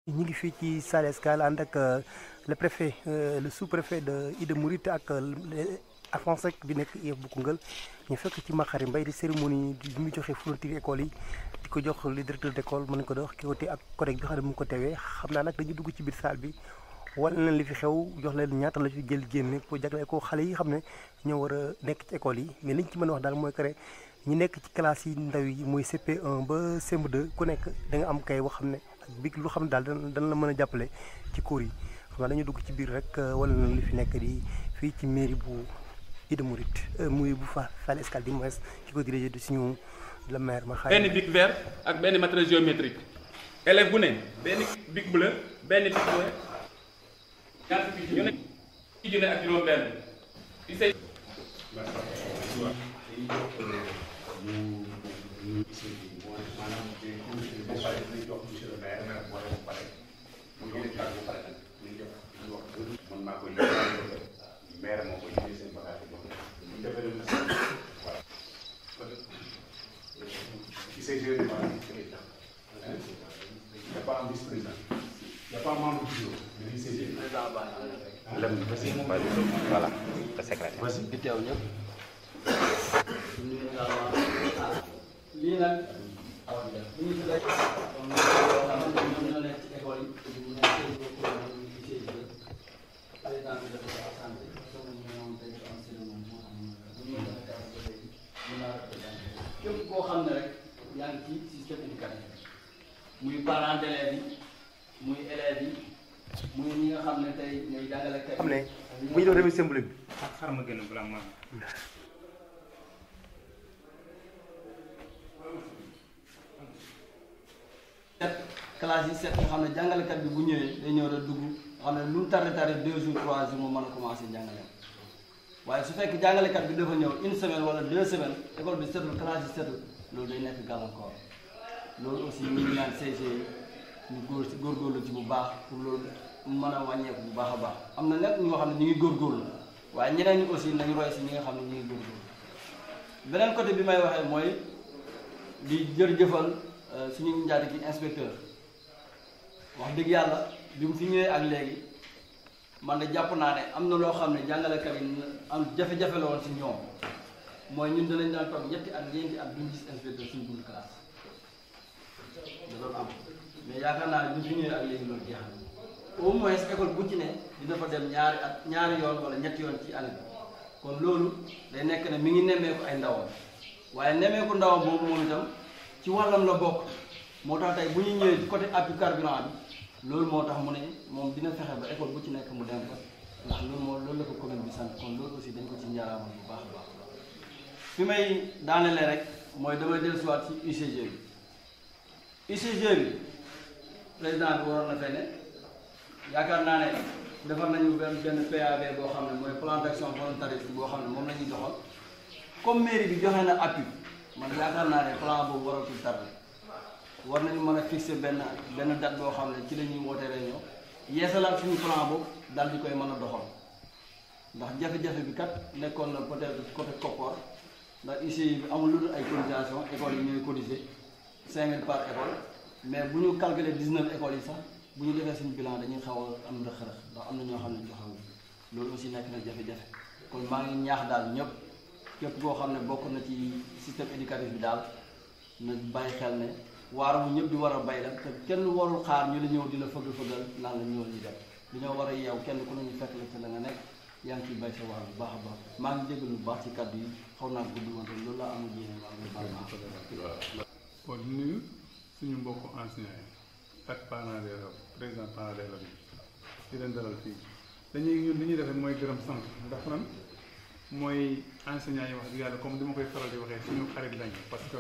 ñu ngi fii ci Saly Escale ànd ak le préfet le sous-préfet de Ida Mouride ak Alphonse Seck bi nekk IEF bu Koungheul ñu fekk ci Makhari Mbaye di cérémonie bi mu joxe fourniture école yi di ko jox le directeur d'école mën nañu ko dox ki ko te ak collègue bi xam ne mu ngi ko teewee xam naa nag dañu dugg ci biir salle bi wane leen li fi xew jox leen ñaata la ci jël génne pour jagleel ko xale yi xam ne ñoo war a nekk ci école yi mais liñ ci mën a wax daal mooy que ñi nekk ci classe yi ndaw yi muy CP1 ba CM2 ku nekk da nga am kay boo xam ne ak bi lu xam ne daal dana la mën a jàppale ci cours yi xam naa dañu dugg ci biir rek wala na li fi nekk di fii ci mairie bu Ida Mouride muy bu Saly Escale di moins ki ko dirigé di suñu le maire Makhari. benn bic vert ak benn matériel géométrique élève bu ne benn bic bleu benn bic bleu ñaata bic ñu ne ci junne ak juróom benn di say voilà le secrétaire. bi teew ñëpp lii nag bu ñu tuddee comme ñoom ñoo nekk ci école yi ñu nekk ci président bi dafa ko santé sama ñoom tey dafa am cérémonie moo xam ne ñu mën a képp koo xam ne rek yaa ngi ci système éducatif muy parents d'élèves yi muy élèves yi muy ñi nga xam ne tey ñooy jàngalekat yi xam ne bu ñu doon remise symbolique bi. xar ma gën a balaa ma classe yi set nga xam ne jàngalekat bi bu ñëwee day ñëw rek dugg nga xam ne lu mu tardé 2 jours 3 jours mu mën a commencé jàngaleem waaye su fekk jàngalekat bi dafa ñëw une semaine wala 2 semaines école bi setul classe yi setul loolu day nekk gàllankoor loolu aussi ñu ngi ñaan CG ñu góorgóorlu ci bu baax pour loolu mën a wàññeeku bu baax a baax am na nag ñoo xam ne ñu ngi góorgóorlu waaye ñeneen ñi aussi nañu roy si ñi nga xam ne ñu ngi góorgóorlu beneen côté bi may waxee mooy di jërëjëfal suñu njaati gi inspecteur wax dëgg yàlla bi mu fi ñëwee ak léegi man de jàpp naa ne am na loo xam ne jàngalekat yi am jafe-jafe la woon si ñoom mooy ñun danañ daan toog ñetti at ñeenti at duñ gis inspecteur suñu bunt classe da doon am mais yaakaar naa ne bi mu fi ñëwee ak léegi loolu jeex na au moins école bu ci ne dina fa dem ñaari yoon wala ñetti yoon ci année bi kon loolu day nekk ne mi ngi nemmeeku ay ndawam waaye nemmeeku ndawam boobu moom itam ci wàllam la bokk moo tax tey bu ñu ñëwee ci côté appui carburant bi loolu moo tax mu ne moom dina fexe ba école bu ci nekk mu dem fa ndax loolu la ko commune bi sant kon loolu aussi dañ ko ci njaaraamal bu baax a baax fi may daanelee rek mooy damay dellusiwaat ci UCG bi UCG bi président bi waroon na fay ne yaakaar naa ne defar nañu benn PAV boo xam ne mooy plan d'action volontariste boo xam ne moom la ñuy doxal comme mairie bi joxe na appui man yaakaar naa ne plan boobu waratul tardé war nañu mën a fixer benn date boo xam ne ci la ñuy woote réunion yeesalaat suñu plan boobu daal di koy mën a doxal ndax jafe-jafe bi kat nekkoon na peut-être côté Kopor ndax UCG bi amul lu dul ay cotisation écoles yi ñooy cotiser 5000 par école mais bu ñu calculer 19 écoles yi sax bu ñu defee suñu bilan dañuy xaw a am rëq-rëq ndax am na ñoo xam ne joxewul loolu aussi nekk na jafe-jafe kon maa ngi ñaax daal ñëpp képp koo xam ne bokk na ci système éducatif bi daal na bàyyi xel ne waar mu ñëpp di war a bay la te kenn warul xaar ñu la ñëw di la fëgg-fëggal naan la ñëwal ñu dem dañoo war a yeew kenn ku nañu fekk la ci la nga nekk yaa ngi ciy bay sa waar bu baax a baax maa ngi jégalu bu baax ci kàddu yi xaw naa gudd wante loolu laa amul yéene waa nga baal ma kon nuyu suñu mbokku enseignants yi ak parents d'élèves président parents d'élèves yi di leen dalal fii dañuy ñun li ñuy defee mooy gërëm sant ndax man mooy enseignants yi wax dëgg yàlla comme di ma koy faral di waxee suñu xarit lañ parce que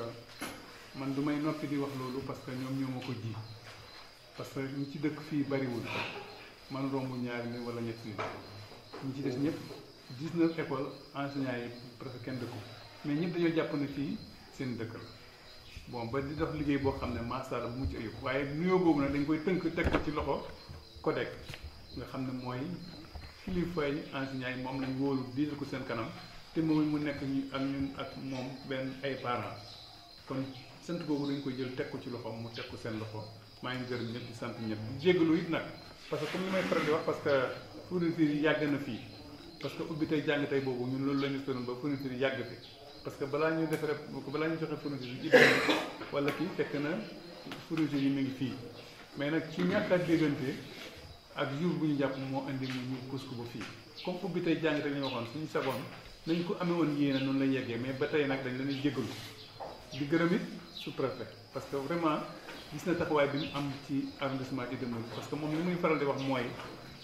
man du may noppi di wax loolu parce que ñoom ñoo ma ko ji parce que ñu ci dëkk fii bariwul man romb ñaari nit wala ñetti nit ñu ci des ñëpp 19 écoles enseignants yi presque kenn dëkku mais ñëpp dañoo jàpp ne fii seen dëkk la bon ba di def liggéey boo xam ne macha allah bu mucc ayib waaye nuyoo boobu nag dañ koy tënk teg ko ci loxo CODEC nga xam ne mooy kilifaay enseignants yi moom lañ wóolu diisal ko seen kanam te moom mu nekk ñu ak ñun ak moom benn ay parents kon sant boobu dañ koy jël teg ko ci loxoom mu teg ko seen loxo maa ngi gërëm ñëpp di sant ñëpp di jéggalu it nag parce que comme ni may faral di wax parce que fourniture yi yàgg na fii parce que ubbi tey jàng tey boobu ñun loolu la ñu doon ba fourniture yi yàgg fi parce que balaa ñu defaree balaa ñu joxe fourniture yi wala kii fekk na fourniture yi mu ngi fii mais nag ci ñàkk a déggante ak jour bu ñu jàpp moo andi ñu pousse ko ba fii comme ubbi tey jàng tey ñu waxoon suñu sagoon nañ ko amee woon yéene noonu lay yeggee mais ba tey nag dañ leen jéggalu di gërëm it sous-préfet parce que vraiment gis na taxawaay bi mu am ci arrondissement Ida Mouride parce que moom li muy faral di wax mooy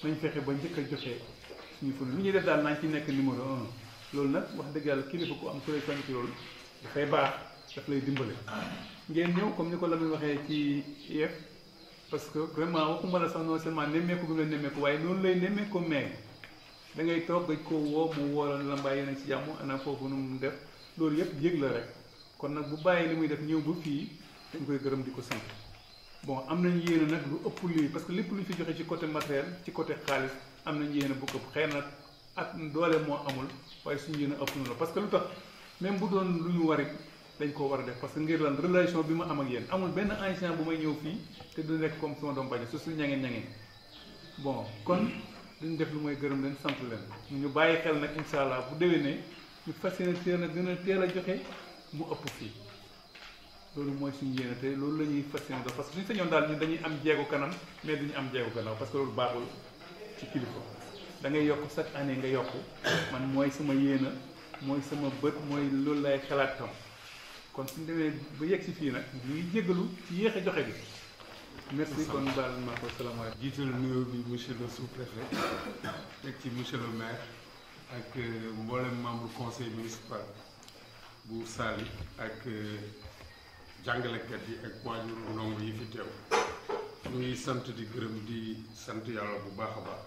nañ fexe ba njëkk a joxe suñu ful li ñuy def daal nañ ci nekk numéro 1 loolu nag wax dëgg yàlla kilifa ku am ku lay soññ ci loolu dafay baax daf lay dimbale. ngeen ñëw comme ni ko Lamine waxee ci IEF parce que vraiment waxuma la sax non seulement nemmeeku bi mu la nemmeeku waaye noonu lay nemmeeku mais da ngay toog gëj koo woo mu woo la mbaa yéen a ci jàmm ana foofu nu mu def loolu yëpp yëg la rek kon nag bu bàyyi li muy def ñëw ba fii dañ koy gërëm di ko sant bon am nañ yéene nag lu ëpp lii parce que lépp lu ñu fi joxe ci côté matériel ci côté xaalis am nañ yéene bu ëpp xëy na at doole moo amul waaye suñu yéene ëpp na la parce que lu tax même bu doon lu ñu warit dañ koo war a def parce que ngir lan relation bi ma am ak yéen amul benn ancien bu may ñëw fii te du nekk comme sama doom bañ su suñu ñangeen bon kon duñ def lu mooy gërëm leen sant leen ñu bàyyi xel nag incha allah bu déwénee ñu fas yéene teel a gën a teel a joxe mu ëpp fii loolu mooy suñu yéene te loolu la ñuy fas yéene doon parce que suñu sañoon daal ñun dañuy am jeegu kanam mais duñu am jeegu gannaaw parce que loolu baaxul ci kilifa da ngay yokk chaque année nga yokk man mooy sama yéene mooy sama bët mooy loolu lay xalaat tam kon suñu demee ba yegg si fii nag ñu ngi jégalu ci yéex a joxe bi merci kon baal ma ko salaamaaleykum. jiital nuyoo bi monsieur le sous-préfet teg ci monsieur le maire ak mboolem membre conseil municipal bu Saly ak jàngalekat yi ak waajur ndongo yi fi teew ñu ngi sant di gërëm di sant yàlla bu baax a baax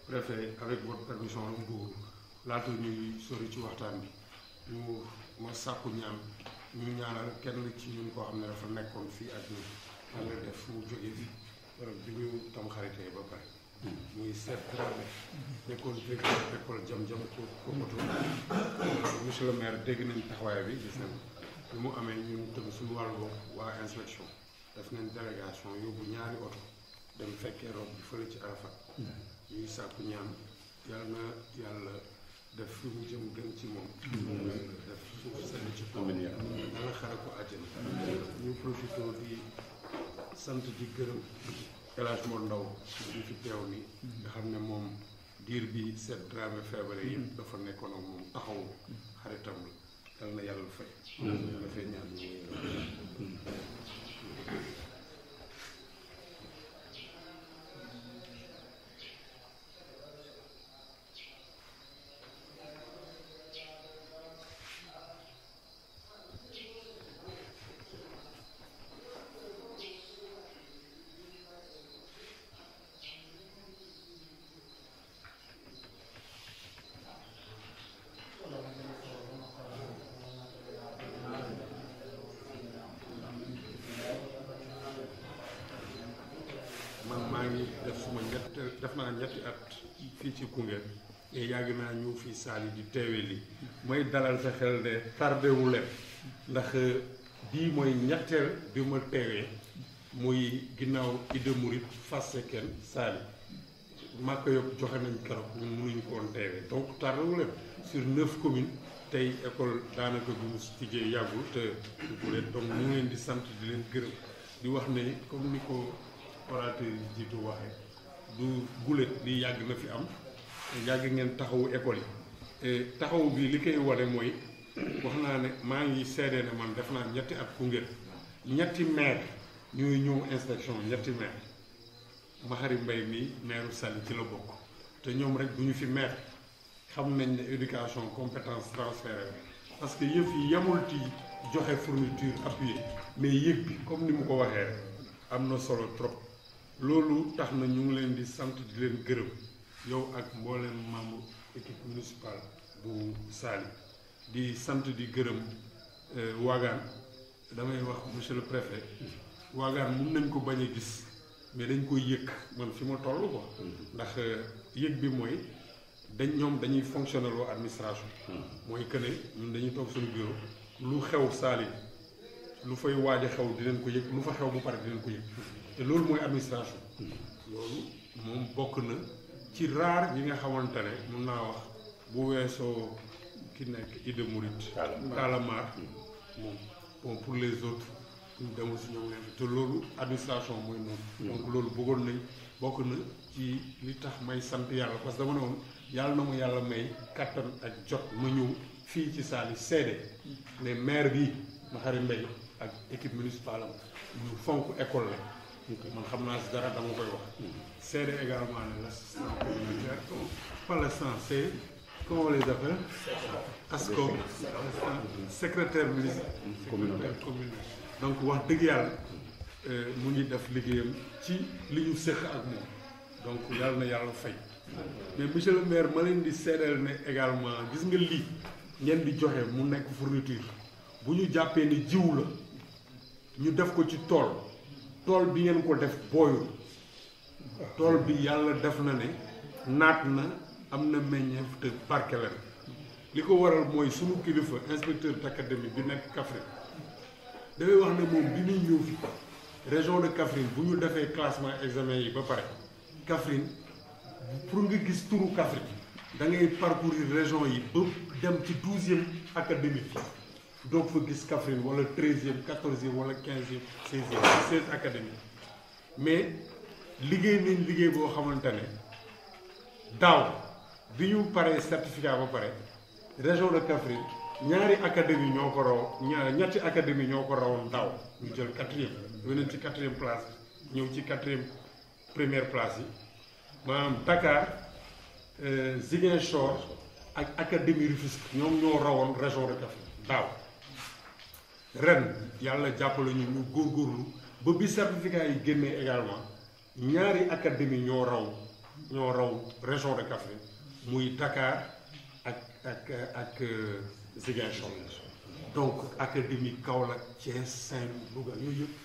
préfet avec votre permission bu laata ñuy sori ci waxtaan bi ñu ma sàkku ñaan ñu ñaanal kenn ci ñun koo xam ne dafa nekkoon fii ak ñun yàlla def mu jóge fi bi ñu tam xaritee ba pare muy seet Dramé nekkoon directeur école jam-jam ko oto monsieur le maire dégg nañ taxawaay bi gis nañ bi mu amee ñun tamit suñu wàllu waa inspection def nañ délégation yóbbu ñaari oto dem fekkee rob bi fële ci Arafat ñuy sàkku ñaan yàlla def fi mu jëm gën ci moom def suuf seen ci kaw dana xare ko àjjana ñu profité di sant di gërëm El Hadj Mor Ndaw di fi teew ni nga xam ne moom diir bi seet Dramé feebare yëpp dafa nekkoon ak moom taxaw xaritam la dal na yàlla fay yàlla fay ñaan def naa ñetti at fii ci Koungheul et yàgg naa ñëw fii Saly di teewee lii mooy dalal sa xel de tardé wu leen ndax bii mooy ñetteel bi ma teewee muy ginnaaw Ida Mouride Fass Cekkeen Saly Maka yokk joxe nañ keroog ñun mënuñu ko woon teewee donc tardé wu leen sur 9 communes tey école daanaka bi mu tijjee yàggul te du leen donc ñu ngi leen di sant di leen gërëm di wax ne comme ni ko orateur yi jiitu waxee du gulet li yàgg na fi am yàgg ngeen taxawu école yi taxawu bi li koy wane mooy wax naa ne maa ngi seede ne man def naa ñetti at Koungheul ñetti maire ñooy ñëw inspection ñetti maire Mahari Mbaye mi maire Saly ci la bokk te ñoom rek du ñu fi maire xam nañ ne éducation compétence transférée parce que yëf yi yemul ci joxe fourniture appuyée mais yëg bi comme ni mu ko waxee rek am na solo trop loolu tax na ñu ngi leen di sant di leen gërëm yow ak mbooleem membre équipe municipale bu Saly di sant di gërëm Wagan damay wax monsieur le préfet Wagan mun nañ ko bañ a gis mais dañ koy yëg man fi ma toll ko ndax yëg bi mooy ñoom dañuy fonctionner loo administration mooy que ne ñun dañuy toog suñu bureau lu xew Saly lu fay waaj a xew dinañ ko yëg lu fa xew bu pare dinañ ko yëg te loolu mooy administration loolu moom bokk na ci raar yi nga xamante ne mun naa wax bu weesoo ki nekk Ida Mouride Talamar moom bon pour les autres ñu demul si ñoom leen te loolu administration mooy noonu donc loolu bëggoon nañ bokk na ci li tax may sant yàlla parce que dama ne woon yàlla na mu yàlla may kattan ak jot ma ñëw fii ci saali seede ne maire bi Makhari Mbaye ak équipe municipale am ñu fonk école la man xam naa si dara dama koy wax seede également ne l'assistant communautaire pas l'assistant c'est comment on les appelle ASCO secrétaire municipal communautaire donc wax dëgg yàlla mu ngi def liggéeyam ci li ñu séq ak moom donc yàlla na yàlla fay mais monsieur le maire ma leen di seedeel ne également gis nga lii ngeen di joxe mu nekk fourniture bu ñu jàppee ni jiw la ñu def ko ci tool bi ngeen ko def booyul tool bi yàlla def na ne naat na am na meññeef te barkeel li ko waral mooy sunu kilifa inspecteur d'académie bi nekk Kaffrine dafay wax ne moom bi muy ñëw fi région de Kaffrine bu ñu defee classement examen yi ba pare Kaffrine pour nga gis turu Kaffrine da ngay parcourir région yi ba dem ci 12e académie fii doog fa gis Kaffrine wala 13e 14e wala 15e 16e 16 académie mais liggéey nañ liggéey boo xamante ne daaw bi ñu paree certificat ba pare région de Kaffrine ñaari académie ñoo ko raw ñetti académie ñoo ko rawoon daaw ñu jël 4e weneen ci 4e place ñëw ci 4e première place yi maanaam Dakar Ziguinchor ak académie Rufisque ñoom ñoo rawoon région de Kaffrine daaw ren yàlla jàppale ñu góorgóorlu ba bi certificat yi génnee également ñaari académie ñoo raw région de Kaffrine muy Dakar ak Ziguinchor donc académie Kaolack Thiès Saint-Louis Louga yooyu yëpp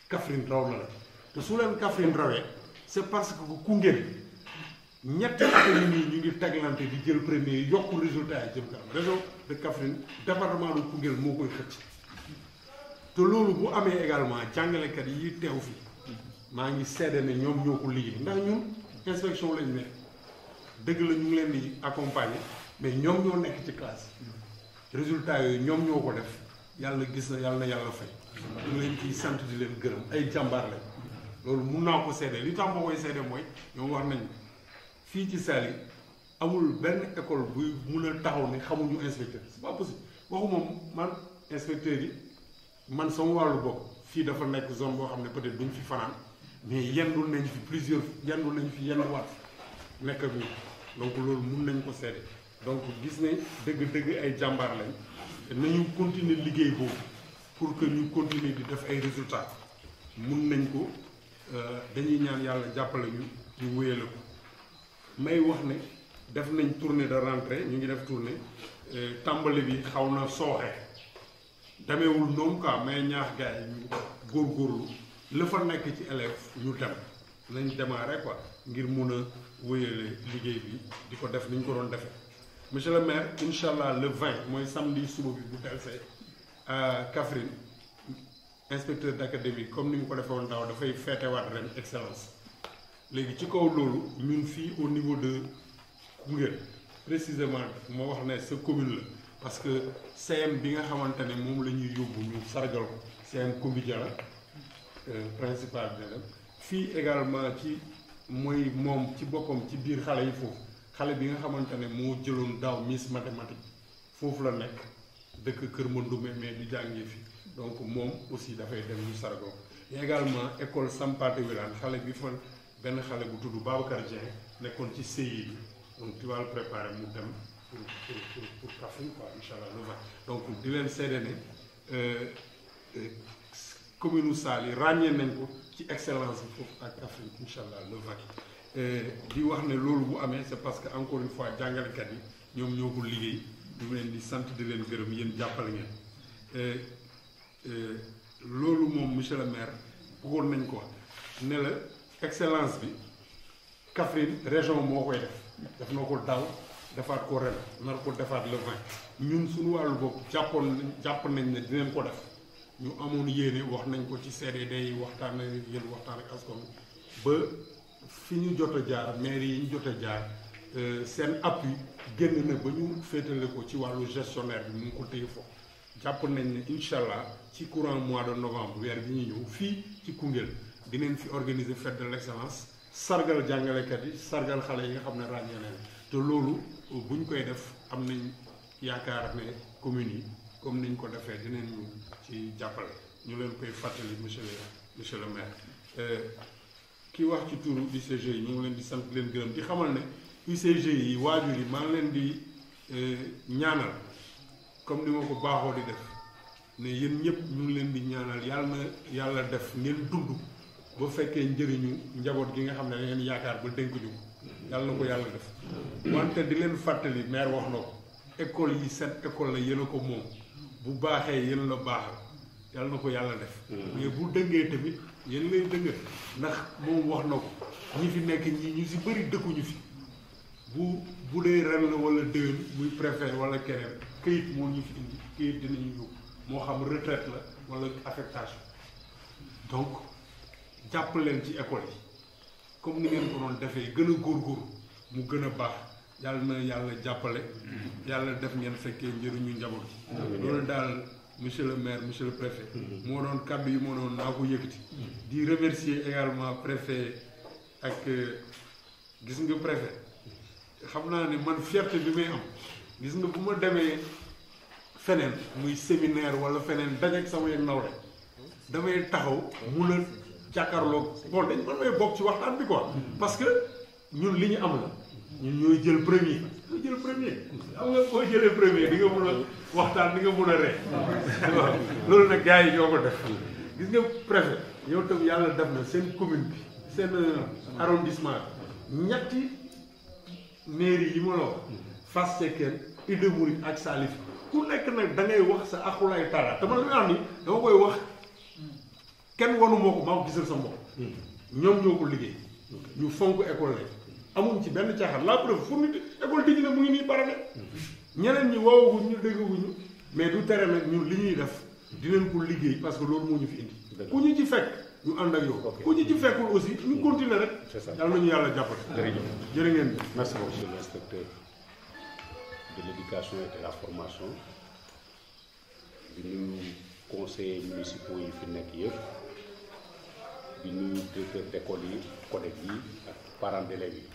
Kaffrine raw na la te su leen Kaffrine rawee c'est parce que Koungheul ñetti académie ñu ngi teglante di jël premier yokku résultat yi jëm kanam région de Kaffrine département de Koungheul moo koy xëcc te loolu bu amee également jàngalekat yi teew fi maa ngi seede ne ñoom ñoo ko liggéey ndax ñun inspection lañu nekk dëgg la ñu ngi leen di accompagner mais ñoom ñoo nekk ci classe résultat yooyu ñoom ñoo ko def yàlla gis na yàlla fay ñu leen ciy sant di leen gërëm ay jàmbaar lañ loolu mun naa ko seede li tax ma koy seede mooy ñoom wax nañ fii ci Saly amul benn école buy mun a taxaw ne xamuñu inspecteur c'est pas possible waxuma man inspecteur yi man sama wàllu bopp fii dafa nekk zone boo xam ne peut-être duñ fi fanaan mais yendul nañ fi yenn waat nekk ak ñun donc loolu mun nañ ko seede donc gis ne dëgg-dëgg ay jàmbaar lañ nañu continuer liggéey boobu pour que ñu continuer di def ay résultats mun nañ ko dañuy ñaan yàlla jàppale ñu wéyale ko may wax ne def nañ tournée de rentrée ñu ngi def tournée tàmbali bi xaw na sooxe demeewul noonu quoi may ñaax gars yi ñu góorgóorlu la fa nekk ci élève ñu dem nañ démarrer quoi ngir mun a wéyale liggéey bi di ko def ni ñu ko doon defee monsieur le maire incha allah le 20 mooy samedi suba bi bu delsee Kaffrine inspecteur d'académie comme ni mu ko defee woon daaw dafay feetewaat ren excellence léegi ci kaw loolu ñun fii au niveau de Koungheul précisément moo wax ne sa commune la parce que CM bi nga xamante ne moom la ñuy yóbbu ñu sargal ko CM Koumbidia la principal d'élève fii également ci mooy moom ci boppam ci biir xale yi foofu xale bi nga xamante ne moo jëloon daaw Miss mathématique foofu la nekk dëkk Kër Mandoumé mais di jàngee fi donc moom aussi dafay dem ñu sargal ko également école Sampaate Wilane xale bi fa benn xale bu tudd Babacar Dieng nekkoon ci CI bi donc tu vas le préparer mu dem pour Kaffrine quoi incha allah le 20 donc di leen seede ne commune Saly ràññee nañ ko ci excellence bi foofu ak Kaffrine incha allah le 20 di wax ne loolu bu amee c'est parce que encore une fois jàngalekat yi ñoom ñoo ko liggéey ñu leen di sant di leen gërëm yéen jàppale ngeen loolu moom monsieur le maire bëggoon nañ ko wax ne la excellence bi Kaffrine région moo koy def na ko daaw defaat ko ren nar ko defaat le 20 ñun suñu wàllu bopp jàpp nañ ne dinañ ko def ñu amoon yéene wax nañ ko ci CDD yi waxtaan ak yéen waxtaan ak askan ba fi ñu jot a jaar maire yi ñu jot a jaar seen appui génn na ba ñu féetale ko ci wàllu gestionnaire bi mu ngi ko téye foofu jàpp nañ ne incha allah ci courant mois de novembre weer bi ñuy ñëw fii ci Koungheul dinañ fi organiser fête de l'excellence sargal jàngalekat yi sargal xale yi nga xam ne ràññee nañ te loolu bu ñu koy def am nañ yaakaar ne communes yi comme niñ ko defee dinañ ñu ci jàppale ñu leen koy fàttali monsieur le maire ki wax ci turu UCG yi ñu ngi leen di sant leen gërëm di xamal ne UCG yi waajur yi maa ngi leen di ñaanal comme ni ma ko baaxoo di def ne yéen ñëpp ñu ngi leen di ñaanal yàlla na yàlla def ngeen dund ba fekkee njëriñu njaboot gi nga xam ne da ngeen yaakaar ba dénk ñu yàlla na ko yàlla def wante di leen fàttali maire wax na ko école yi seen école la yéen a ko moom bu baaxee yéen la baaxal yàlla na ko yàlla def mais bu dëngee tamit yéen lay dënga ndax moom wax na ko ñi fi nekk ñi ñu si bëri dëkkuñu fi bu dee ren la wala déwén muy préfet wala keneen këyit moo ñu fi indi këyit dinañu ñëw moo xam retraite la wala affectation donc jàpp leen ci école yi comme ni ngeen ko doon defee gën a góorgóorlu mu gën a baax yàlla na yàlla jàppale yàlla def ngeen fekkee njëriñu njaboot gi loolu daal monsieur le maire monsieur le préfet moo doon kàddu yi moo doon naa ko yëkkati di remercier également préfet ak gis nga préfet xam naa ne man fierté bi may am gis nga bu ma demee feneen muy séminaire wala feneen dajeek sama yeg nawle damay taxaw mun a jàkkaarloog bon dañ mën may bokk ci waxtaan bi quoi parce que ñun li ñu am la ñun ñooy jël premier xam nga boo jëlee premier di nga mun a waxtaan di nga mun a ree waaw loolu nag gars yi ñoo ko def gis nga préfet yow tam yàlla def na seen commune bi seen arrondissement bi ñetti mairie yi ma la wax Fass Cekkeen Ida Mouride ak Salif ku nekk nag da ngay wax sa axulaay taala te man li nga xam ni dama koy wax kenn wanu moo ko maa ko gisal sa mbokk ñoom ñoo ko liggéey ñu fonk école lañ amuñ ci benn caaxaan la preuve fourniture école tijji na mu ngi nii pare na ñeneen ñi woowaguñ ñu déggaguñu mais du tere nag ñun li ñuy def dinañ ko liggéey parce que loolu moo ñu fi indi ku ñu ci fekk ñu ànd ak yow ku ñu ci fekkul aussi ñu continuer rek yàlla nañu yàlla jàppale jërë ngeen jëf merci beaucoup monsieur l'inspecteur de l'éducation et de la formation di nuyu conseillers municipaux yi fi nekk yëpp di nuyu directeur d'école yi collègues yi ak parents d'élèves yi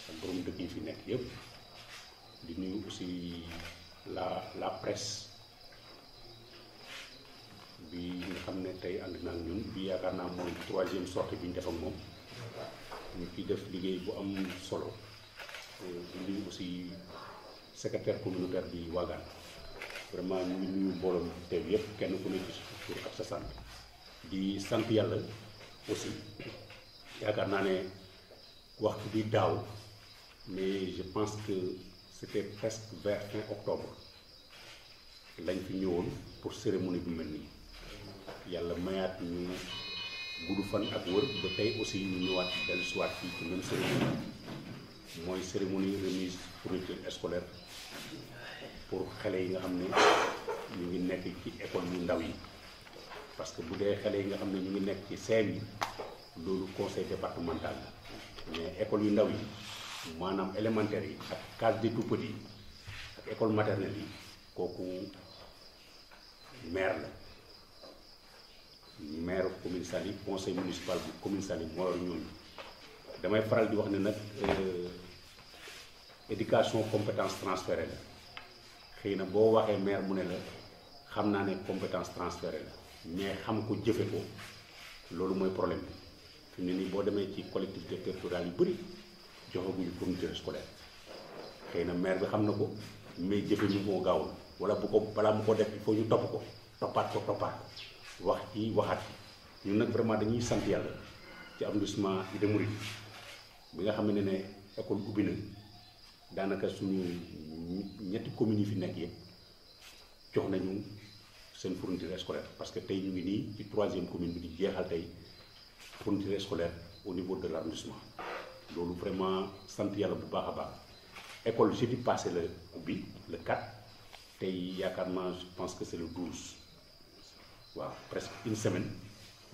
ak borom dëkk yi fi nekk yëpp di nuyu aussi la presse bi nga xam ne tey ànd na ak ñun bi yaakaar naa mooy 3e sortie bi ñu def ak moom ñu ciy def liggéey bu am solo di nuyu aussi secrétaire communautaire bi Wagan vraiment ñu ngi nuyu mbooloo teew yëpp kenn ku nekk ci tur ak sa sant di sant yàlla aussi yaakaar naa ne waxtu bi daaw mais je pense que c'était presque vers fin octobre lañ fi ñëwoon pour cérémonie bu mel nii yàlla mayaat ñu gudd fan ak wër ba tey aussi ñu ñëwaat dellu siwaat fii ci même cérémonie mooy cérémonie remise fourniture scolaire pour xale yi nga xam ne ñu ngi nekk ci école yu ndaw yi parce que bu dee xale yi nga xam ne ñu ngi nekk ci CM yi loolu conseil départemental mais école yu ndaw yi maanaam élémentaire yi ak case des tout-petits yi ak école maternelle yi kooku maire la maire commune Saly conseil municipal bu commune Saly moo yor ñooñu damay faral di wax ne nag éducation compétence transférée la xëy na boo waxee maire mu ne la xam naa ne compétence transférée la mais xam ko jëfe ko loolu mooy problème bi fi mu ne nii boo demee ci collectivité territoriale yu bëri joxaguñu fourniture scolaire xëy na maire bi xam na ko mais jëfe ñu moo gaawul wala bu ko balaa mu ko def il faut ñu topp ko toppaat wax ci waxaat ci ñun nag vraiment dañuy sant yàlla ci arrondissement Ida Mouride bi nga xam ne école ubbi na daanaka suñu ñetti communes yi fi nekk yëpp jox nañu seen fourniture scolaire parce que tey ñu ngi nii ci 3e commune bi di jeexal tey fourniture scolaire au niveau de l'arrondissement loolu vraiment sant yàlla bu baax a baax école jeudi passé la ubbi le 4 tey yaakaar naa je pense que c'est le 12 waaw presque une semaine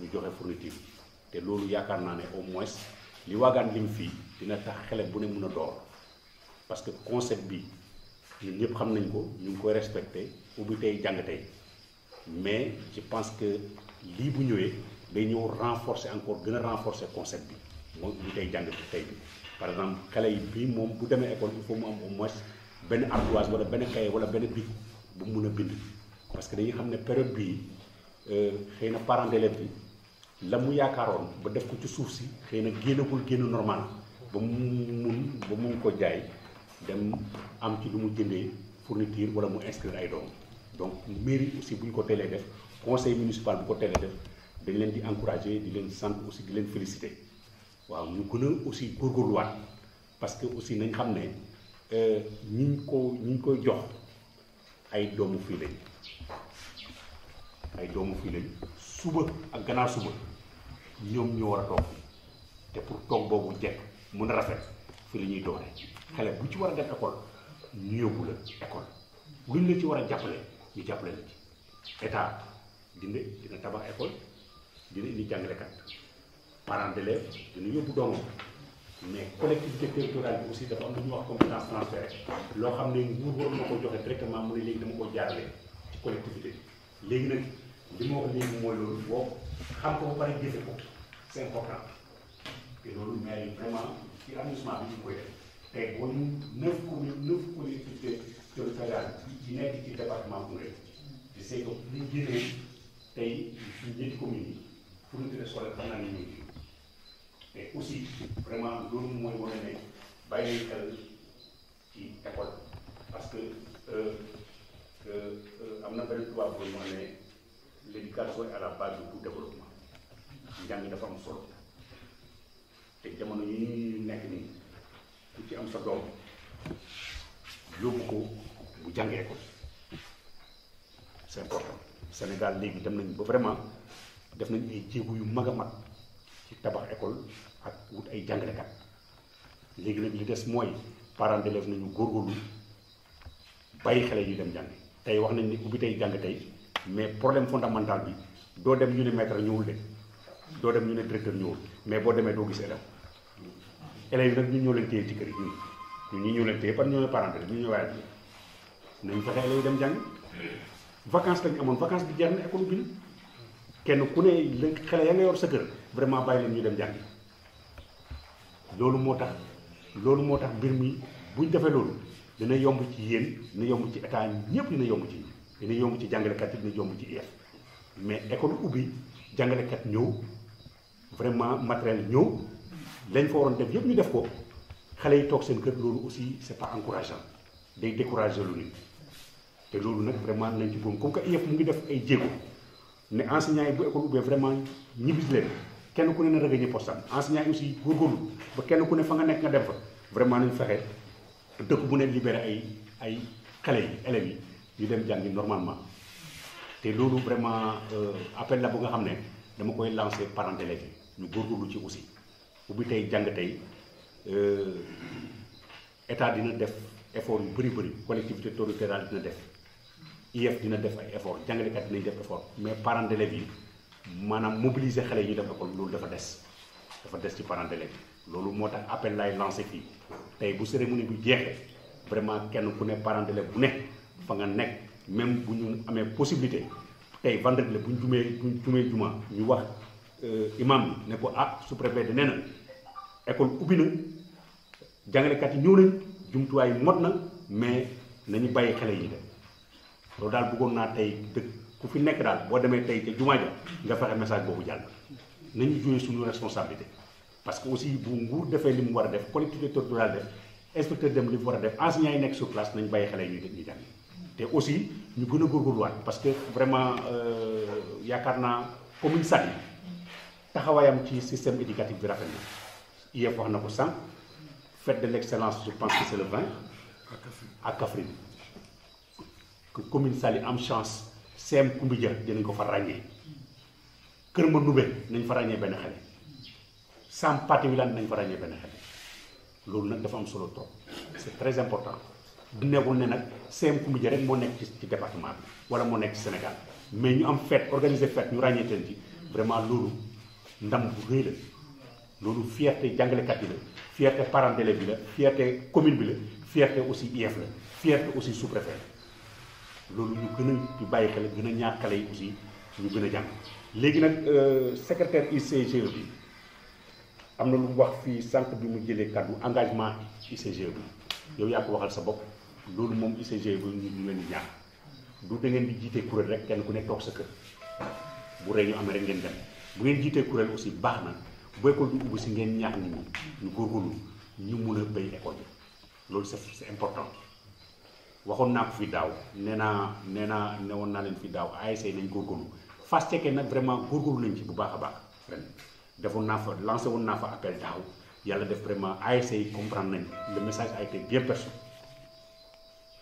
ñu joxe fourniture te loolu yaakaar naa ne au moins li waagaan lim fii dina tax xele bu ne mun a door parce que concept bi ñun ñëpp xam nañ ko ñu ngi koy respecté ubbi tey jàng tey mais je pense que lii bu ñëwee day ñëw renforcer encore gën a renforcer concept bi moom ubbi tey jàng tey bi par exemple xale yi bii moom bu demee école il faut mu am au moins benn ardoise wala benn cahier wala benn bic bu mun a bind parce que dañuy xam ne période bii xëy na parent d'élève bi la mu yaakaaroon ba def ko ci suuf si xëy na génnagul génn normal ba mu mun ko jaay dem am ci lu mu jëndee fourniture wala mu inscrire ay doom donc mairie aussi bu ñu ko teelee def conseil municipal bu ko teelee def dañ leen di encourager di leen sant aussi di leen féliciter waaw ñu gën a aussi góorgóorluwaat parce que aussi nañ xam ne ñi ñu koy jox ay doomu fii lañ suba ak gannaaw suba ñoom ñoo war a toog te pour toog boobu jekk mun a rafet fii la ñuy doore xale bu ci war a def école ñu yóbbu la école luñ la ci war a jàppale ñu jàppale la ci état dina tabax école dina indi jàngalekat parents d'élèves dina yóbbu doomam mais collectivité territoriale bi aussi dafa am lu ñuy wax compétence transférée loo xam ne nguur war na ko joxe directement mu ne léegi dama ko jaarale ci collectivité léegi nag li ma wax léegi mooy loolu boo xam ko ba pare jëfe ko c'est important te loolu maire yi vraiment ci arrondissement bi ñu koy def tey boo ñu 9 collectivités territoriales yi nekk ci département Koungheul di say ko ñu génnee tey suñu ñetti communes yi fourniture scolaire xam naa ne ñu mais aussi vraiment loolu mooy wane ne bàyyi nañu xel ci école parce que am na benn tubaab boobu moo ne l'éducation est à la base de tout développement njàng dafa am solo te jamono yi ñu nekk nii ku ci am sa doom yóbbu ko bu jàngee ko c'est important Sénégal léegi dem nañ ba vraiment def nañ ay jéego yu mag a mag ci tabax école ak wut ay jàngalekat léegi nag li des mooy parents d'élèves nañu góorgóorlu bàyyi xale yi dem jàng tey wax nañ ni ubbi tey jàng tey mais problème fondamental bi doo dem ñu ne maître ñëwul de doo dem ñu ne directeur ñëwul mais boo demee doo gis élèves yi nag ñun ñoo leen téye ci kër yi ñun ñi ñoo leen téye par ñoo parents d'élèves ñu ñoo waaye nañ fexe élèves yi dem jàng vacances lañ amoon vacances bi jeex na école bi kenn ku ne la xale ya nga yor sa kër vraiment bàyyi leen ñu dem jàng loolu moo tax mbir mi buñ defee loolu dina yomb ci yéen dina yomb ci état ñëpp dina yomb ci jàngalekat yi dina yomb ci IEF mais école ubbi jàngalekat ñëw vraiment matériel ñëw lañ fa waroon def yëpp ñu def ko xale yi toog seen kër loolu aussi c'est pas encourageant day décourager lu nit te loolu nag vraiment nañ ci góom comme que IEF mu ngi def ay jéego ne enseignants yi bu école ubbee vraiment ñibbis leen kenn ku ne na regagné postam enseignants yi aussi góorgóorlu ba kenn ku ne fa nga nekk nga dem fa vraiment nañ fexe dëkk bu ne libéré ay xale yi élèves yi ñu dem jàngi normalement te loolu vraiment appel la bu nga xam ne dama koy lancer parents d'élèves yi ñu góorgóorlu ci aussi ubbi tey jàng tey état dina def effort yu bëri collectivité territoriale dina def IEF dina def ay effort jàngalekat dinañ def effort mais parents d'élèves yi maanaam mobiliser xale yi ñu def école loolu dafa des ci parents d'élèves yi loolu moo tax appel laay lancé fii tey bu cérémonie bi jeexee vraiment kenn ku ne parents d'élèves bu ne fa nga nekk même bu ñu amee possibilité tey vendredi la bu ñu jumee juma ñu wax imam bi ne ko sous-préfet de nee na école ubbi na jàngalekat yi ñëw nañ jumtuwaay mot na mais nañu bàyyi xale yi dem loolu daal bëggoon naa tey dëkk ku fi nekk daal boo demee tey ca jumaa ja nga fexe message boobu jàll nañu jouer suñu responsabilité parce que aussi bu nguur defee li mu war a def collectivité territoriale def inspecteur dem li mu war a def enseignants yi nekk sur place nañ bàyyi xale yi ñu jàng te aussi ñu gën a góorgóorluwaat parce que vraiment yaakaar naa commune Saly taxawaayam ci système éducatif bi rafet na IEF wax na ko sànq fête de l'excellence je pense que c'est le 20 à Kaffrine que commune Saly am chance CM Koumbidia dinañ ko fa ràññee Kër Mandoumbe nañ fa ràññee benn xale Sam Pathé Wilane nañ fa ràññee benn xale loolu nag dafa am solo trop c'est très important du nekkul ne nag CM Koumbidia rek moo nekk ci département bi wala moo nekk ci Sénégal mais ñu am fête organiser fête ñu ràññee teen ci vraiment loolu ndam bu rëy la loolu fierté jàngalekat yi la fierté parents d'élèves bi la fierté commune bi la fierté aussi IEF la fierté aussi sous-préfet loolu ñu gën a ñu bàyyi xel gën a ñaax xale yi aussi ñu gën a jàng léegi nag secrétaire ICGE bi am na lu mu wax fii sànq bi mu jëlee kàddu engagement ICGE bi yow yaa ko waxal sa bopp loolu moom ICGE bi ñu leen di ñaax du da ngeen di jiite kuréel rek kenn ku nekk toog sa kër bu réunion amee rek ngeen dem bu ngeen jiitee kuréel aussi baax na bu école bi ubbi si ngeen ñaax nit ñi ñu góorgóorlu ñu mun a béy école bi loolu c'est important waxoon naa ko fi daaw ne woon naa leen fi daaw ASC nañ góorgóorlu Fass Cekkeen nag vraiment góorgóorlu nañ ci bu baax a baax ren defoon naa fa lancé woon naa fa appel daaw yàlla def vraiment ASC yi comprendre nañ le message a été bien perçu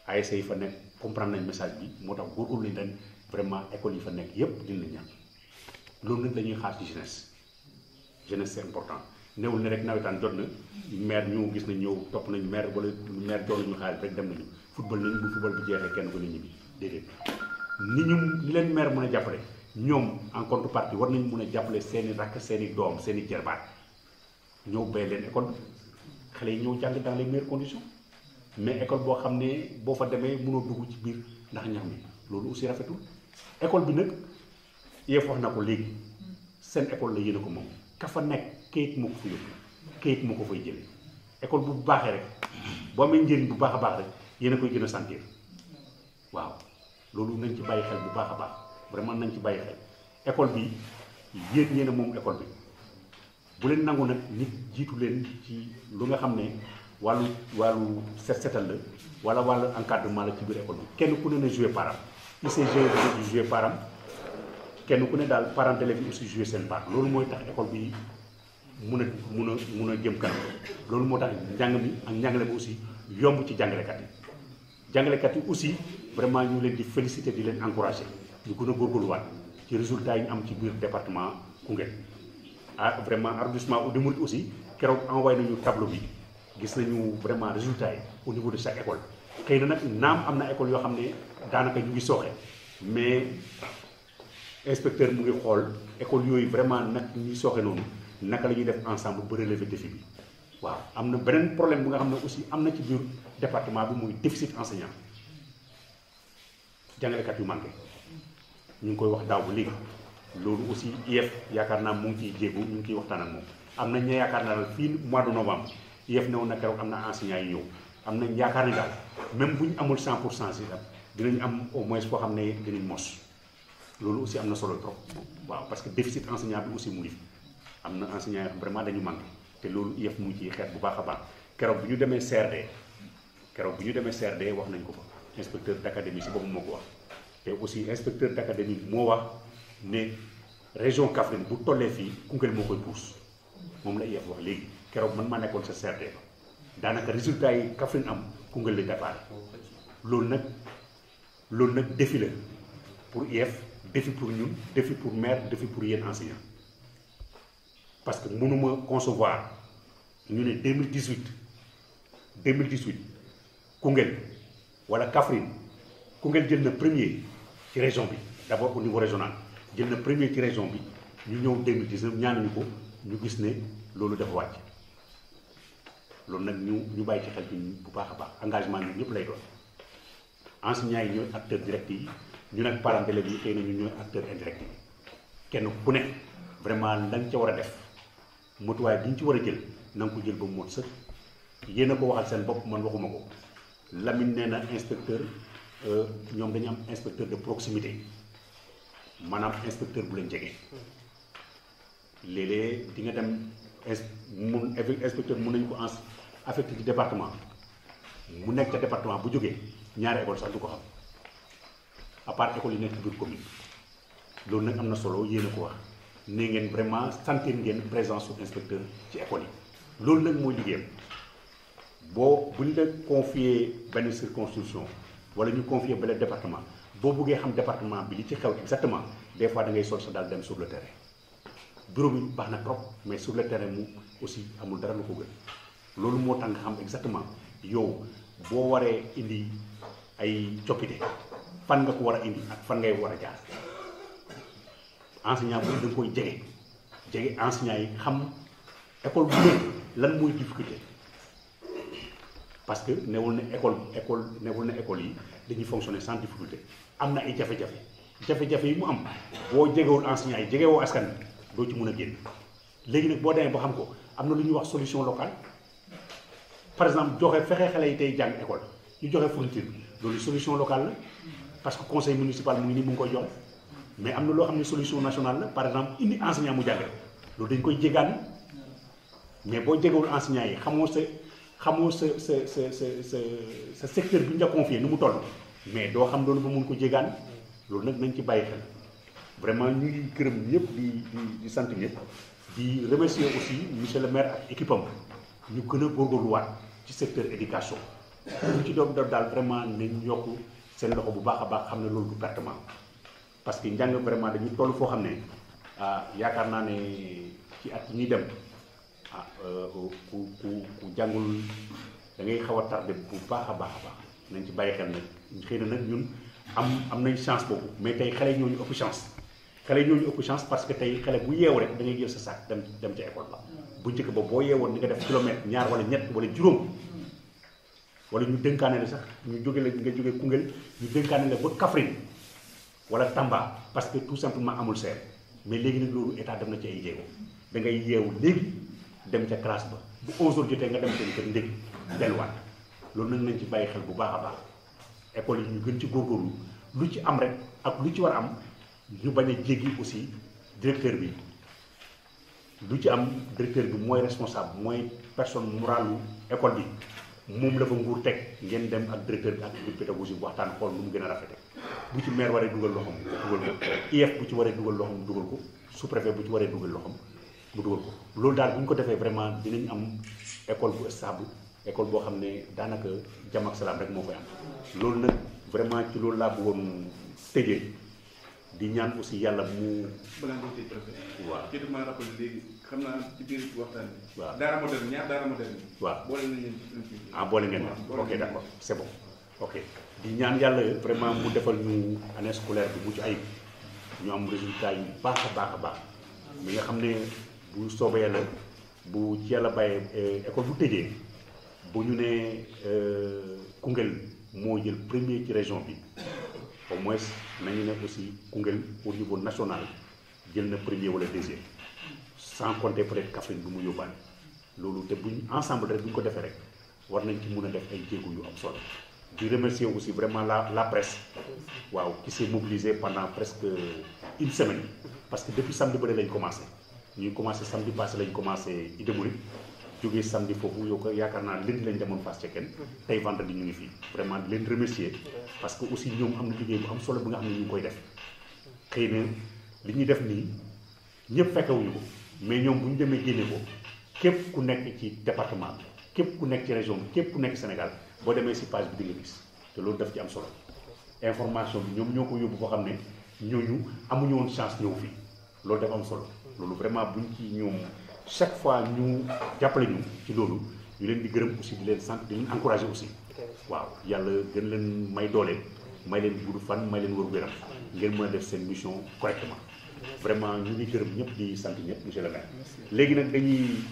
ASC yi fa nekk comprendre nañ message bi moo tax góorgóorlu nañ ren vraiment école yi fa nekk yépp dina ñaan loolu nag dañuy xaar ci jeunesse c'est important newul ne rek nawetaan jot na maire ñu gis nañ ñëw topp nañ maire wala maire jox nañu xaalis rek dem nañu football nañ bu football bi jeexee kenn ko ne ñibbi déedéet ni leen maire mën a jàppale ñoom en contrepartie war nañ mën a jàppale seeni rakk seeni doom seeni jarbaat ñëw bay leen école xale yi ñëw jàng dans les meilleures conditions mais école boo xam ne boo fa demee mënoo dugg ci biir ndax ñax mi loolu aussi rafetul école bi nag IEF wax na ko léegi seen école la yéen a ko moom ka fa nekk kayit moo ko fa yóbbu kayit moo ko fay jëlee école bu baaxee rek boo amee njëriñ bu baax a baax rek yéen a koy gën a sentir waaw loolu nañ ci bàyyi xel bu baax a baax vraiment nañ ci bàyyi xel école bi yéen a moom école bi bu leen nangu nag nit jiitu leen ci lu nga xam ne wàllu setal la wala wàllu encadrement la ci biir école bi kenn ku ne na joué param ICG di joué param kenn ku ne daal parents d'élèves yi aussi joué seen part loolu mooy tax école bi mun a jëm kanam loolu moo tax njàng mi ak njàngale bi aussi yomb ci jàngalekat yi aussi vraiment ñu leen di féliciter di leen encourager ñu gën a góorgóorluwaat ci résultats yi ñu am ci biir département Koungheul vraiment arrondissement Oudy Mouride aussi keroog envoyé nañu tableau bi gis nañu vraiment résultats yi au niveau de chaque école xëy na nag naam am na école yoo xam ne daanaka ñu ngi sooxe mais inspecteur mu ngi xool école yooyu vraiment nag ñuy sooxe noonu naka la ñuy def ensemble ba relever défi bi waaw am na beneen problème bu nga xam ne aussi am na ci biir département bi muy déficit enseignant jàngalekat yu manqué ñu ngi koy wax daaw ba léegi loolu aussi IEF yaakaar naa mu ngi ciy jéego ñu ngi ciy waxtaan ak moom am nañ ne yaakaar naa daal fii mois de novembre IEF newoon na keroog am na enseignants yi ñëw am nañ yaakaar ne daal même bu ñu amul 100% si daal dinañ am au moins foo xam ne dinañ mos loolu aussi am na solo trop waaw parce que déficit enseignant bi aussi mu ngi fi am na enseignants yoo xam vraiment dañu manqué te loolu IEF mu ngi ciy xeet bu baax a baax keroog bi ñu demee CRD wax nañ ko fa inspecteur d'académie si boobu moo ko wax te aussi inspecteur d'académie moo wax ne région Kaffrine bu tollee fii Koungheul moo koy pousse moom la IEF wax léegi keroog man maa nekkoon sa CRD ba daanaka résultat yi Kaffrine am Koungheul la départ loolu nag défi la pour IEF défi pour ñun défi pour maire défi pour yéen enseignants parce que mënuma concevoir ñu ne 2018 Koungheul wala Kaffrine Koungheul jël na premier ci région bi d'abord au niveau régional jël na premier ci région bi ñu ñëw 2019 ñaanuñu ko ñu gis ne loolu dafa wàcc loolu nag ñu bàyyi ci xel bi bu baax a baax engagement ñun ñëpp lay doon enseignants yi ñooy acteurs directs yi ñu nag parents d'élèves yi xëy na ñu ñooy acteurs indirects yi kenn ku ne vraiment la nga ca war a def motuwaay bi ñu ci war a jël na nga ko jël ba mu mot sëkk yéen a ko waxal seen bopp man waxuma ko Lamine nee na inspecteur ñoom dañu am inspecteur de proximité maanaam inspecteur bu leen jege léeg-léeg di nga dem inspecteur mun nañu ko affecté ci département mu nekk ca département bu jógee ñaari école sax du ko xam à part école yi nekk ci biir commune loolu nag am na solo yéen a ko wax ne ngeen vraiment sentir ngeen présence su inspecteur ci école yi loolu nag mooy liggéeyam boo bu ñu la confier benn circonscription wala ñu confier benn département boo bëggee xam département bi li ci xew exactement des fois da ngay sol sa daal dem sur le terrain bureau bi baax na trop mais sur le terrain mu aussi amul dara lu ko gën loolu moo tax nga xam exactement yow boo waree indi ay coppite fan nga ko war a indi ak fan ngay war a jaar enseignant bu da nga koy jege enseignant yi xam école bu nekk lan mooy difficulté parce que newul ne école yi dañuy fonctionner sans difficulté am na ay jafe-jafe yi mu am boo jegewul enseignant yi jegewoo askan bi doo ci mën a génn léegi nag boo demee ba xam ko am na lu ñuy wax solution locale par exemple joxe fexe xale yi tey jàng école ñu joxe fourniture bi loolu solution locale la parce que conseil municipal mu ngi nii mu ngi koy jox mais am na loo xam ne solution nationale la par exemple indi enseignant mu jàngale loolu dañ koy jégaani mais boo jegewul enseignant yi xamoo sa secteur bi ñu la confié nu mu toll mais doo xam loolu ba mun ko jégaani loolu nag nañ ci bàyyi xel vraiment ñu ngi gërëm ñëpp di sant ñëpp di remercier aussi monsieur le maire ak équipe am ñu gën a góorgóorluwaat ci secteur éducation ñu ci doon daal vraiment nañ yokk seen loxo bu baax a baax xam ne loolu du pertement parce que njàng vraiment dañuy toll foo xam ne yaakaar naa ne ci at yi ñuy dem ku jàngul da ngay xaw a tardé bu baax a baax nañ ci bàyyi xel nag xëy na nag ñun am nañ chance boobu mais tey xale ñooñu ëpp chance parce que tey xale bu yeewu rek da ngay jël sa sac dem ca école ba bu njëkk ba boo yeewoon ni nga def kilomètre ñaar wala ñett wala juróom wala ñu dénkaane la sax ñu jóge la nga jóge Koungheul ñu dénkaane la ba Kaffrine wala Tamba parce que tout simplement amul seer mais léegi nag loolu état dem na ci ay jéego da ngay yeewu léegi dem ca classe ba bu 11h jotee nga dem seen kër ndékki delluwaat loolu nag nañ ci bàyyi xel bu baax a baax école yi ñu gën ci góorgóorlu lu ci am rek ak lu ci war a am ñu bañ a jéggi aussi directeur bi lu ci am directeur bi mooy responsable mooy personne morale école bi moom la fa nguur teg ngeen dem ak directeur bi ak équipe pédagogique waxtaan xool nu mu gën a rafete bu ci maire waree dugal loxoom dugal ko IEF bu ci waree dugal loxoom dugal ko sous-préfet bu ci waree dugal loxoom mu dugal ko loolu daal bu ñu ko defee vraiment dinañ am école bu stable école boo xam ne daanaka jàmm ak salaam rek moo koy am loolu nag vraiment ci loolu laa bëggoon tëjee di ñaan aussi yàlla mu. balaa nga tëj préfet. waaw ci dama rappelé léegi xam naa ci biir waxtaan bi. waaw daara moderne ñaar daara moderne. waaw boole nañ leen ci. boole ngeen ok d'accord c'est bon ok di ñaan yàlla vraiment mu defal ñu année scolaire bi mucc ayib ñu am résultat yu baax a baax mi nga xam ne bu soobee yàlla bu ci yàlla bàyyee école bu tëjee bu ñu nee Koungheul moo jël premier ci région bi au moins nañu ne aussi Koungheul au niveau national jël na premier wala deuxième sans compter peut-être Kaffrine bu mu yóbbaale loolu te buñ ensemble rek bu ñu ko defee rek war nañ ci mun a def ay jéego yu am solo di remercier aussi vraiment la presse waaw qui s'est mobilisée pendant presque une semaine parce que depuis samedi bële lañ commencé ñuy commencé samedi passé lañ commencé Ida Mouride jógee samedi foofu yow ko yaakaar naa lundi lañ demoon Fass Cekkeen tey vendredi ñu ngi fii vraiment di leen remercier parce que aussi ñoom am na liggéey bu am solo bi nga xam ne ñu ngi koy def xëy na li ñuy def nii ñëpp fekkewuñu ko mais ñoom bu ñu demee génne ko képp ku nekk ci département bi képp ku nekk ci région bi képp ku nekk Sénégal boo demee si page bi di nga gis te loolu daf ci am solo information bi ñoom ñoo ko yóbbu foo xam ne ñooñu amuñu woon chance ñëw fii loolu dafa am solo loolu vraiment buñ ci ñoom chaque fois ñu jàppale ñu ci loolu ñu leen di gërëm aussi di leen sant di leen encourager aussi waaw yàlla gën leen may doole may leen gudd fan may leen wër wéram ngeen mën a def seen mission correctement vraiment ñu ngi gërëm ñëpp di sant ñëpp monsieur le maire léegi nag dañuy